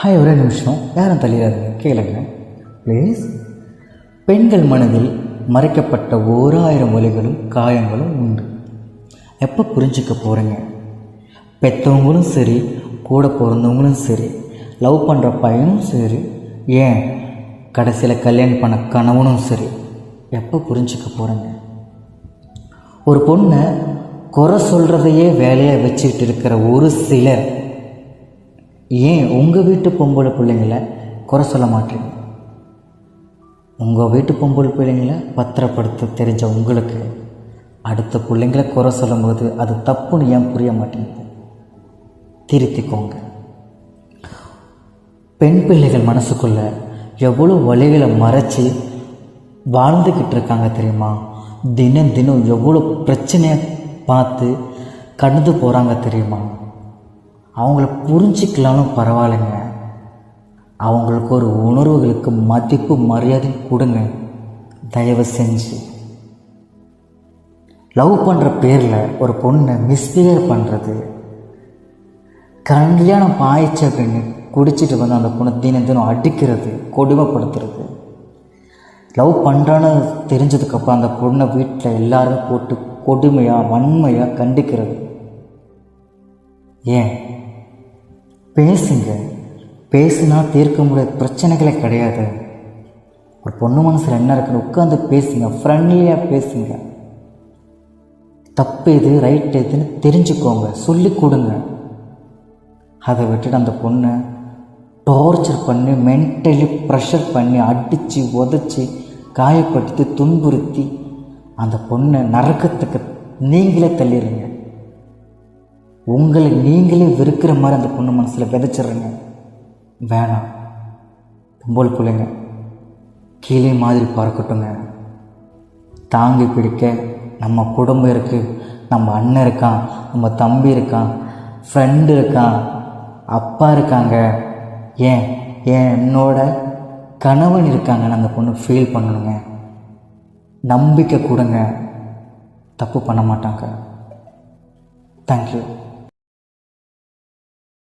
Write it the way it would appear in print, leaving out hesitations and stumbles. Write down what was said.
Hi, ஒரே நிமிஷம், யாரும் தள்ளிடாதீங்க, கேளுங்க ப்ளீஸ். பெண்கள் மனதில் மறைக்கப்பட்ட 1000 வலிகளும் காயங்களும் உண்டு. எப்போ புரிஞ்சிக்க போகிறீங்க? பெற்றவங்களும் சரி, கூட பிறந்தவங்களும் சரி, லவ் பண்ணுற பையனும் சரி, ஏன் கடைசியில் கல்யாணம் பண்ண கணவனும் சரி, எப்போ புரிஞ்சிக்க போகிறீங்க? ஒரு பொண்ணை குறை சொல்கிறதையே வேலையாக வச்சுக்கிட்டு இருக்கிற ஒரு சிலர் ஏன் உங்கள் வீட்டு பொம்பளை பிள்ளைங்கள குறை சொல்ல மாட்டீங்க? உங்கள் வீட்டு பொம்பளை பிள்ளைங்கள பத்திரப்படுத்த தெரிஞ்ச உங்களுக்கு அடுத்த பிள்ளைங்களை குறை சொல்லும்போது அது தப்புன்னு ஏன் புரிய மாட்டேங்குது? திருத்திக்கோங்க. பெண் பிள்ளைகள் மனசுக்குள்ள எவ்வளோ வழிகளை மறைச்சி வாழ்ந்துக்கிட்டு இருக்காங்க தெரியுமா? தினம் தினம் எவ்வளோ பிரச்சனையை பார்த்து கடந்து போகிறாங்க தெரியுமா? அவங்கள புரிஞ்சிக்கலாலும் பரவாயில்லைங்க, அவங்களுக்கு ஒரு உணர்வுகளுக்கு மதிப்பு மரியாதை கொடுங்க தயவு செஞ்சு. லவ் பண்ணுற பேரில் ஒரு பொண்ணை மிஸ்பிஹேவ் பண்ணுறது, கல்யாணம் ஆயிடுச்சு அப்படின்னு குடிச்சிட்டு வந்து அந்த பொண்ணை தினம் தினம் அடிக்கிறது, கொடுமைப்படுத்துறது, லவ் பண்ணுறான்னு தெரிஞ்சதுக்கப்புறம் அந்த பொண்ணை வீட்டில் எல்லாரும் போட்டு கொடுமையாக வன்மையாக கண்டிக்கிறது. ஏன்? பேசுங்க. பேசுனா தீர்க்க முடியாத பிரச்சனைகளே கிடையாது. ஒரு பொண்ணு மனசில் என்ன இருக்குன்னு உட்காந்து பேசுங்க, ஃப்ரெண்ட்லியாக பேசுங்க. தப்பு எது ரைட் எதுன்னு தெரிஞ்சுக்கோங்க, சொல்லி கொடுங்க. அதை விட்டுட்டு அந்த பொண்ணை டார்ச்சர் பண்ணி மென்டலி ப்ரெஷர் பண்ணி அடித்து உதச்சி காயப்படுத்தி துன்புறுத்தி அந்த பொண்ணை நரக்கத்துக்கு நீங்களே தள்ளிடுங்க. உங்களை நீங்களே வெறுக்கிற மாதிரி அந்த பொண்ணு மனசில் விதைச்சிட்றீங்க. வேணாம். பொம்பளை பிள்ளைங்க கீழே மாதிரி பார்க்கட்டுங்க. தாங்கி பிடிக்க நம்ம குடும்பம் இருக்குது, நம்ம அண்ணன் இருக்கான், நம்ம தம்பி இருக்கான், ஃப்ரெண்டு இருக்கான், அப்பா இருக்காங்க, ஏன் என்னோட கணவன் இருக்காங்கன்னு அந்த பொண்ணு ஃபீல் பண்ணணுங்க. நம்பிக்கை கொடுங்க, தப்பு பண்ண மாட்டாங்க. தேங்க்யூ.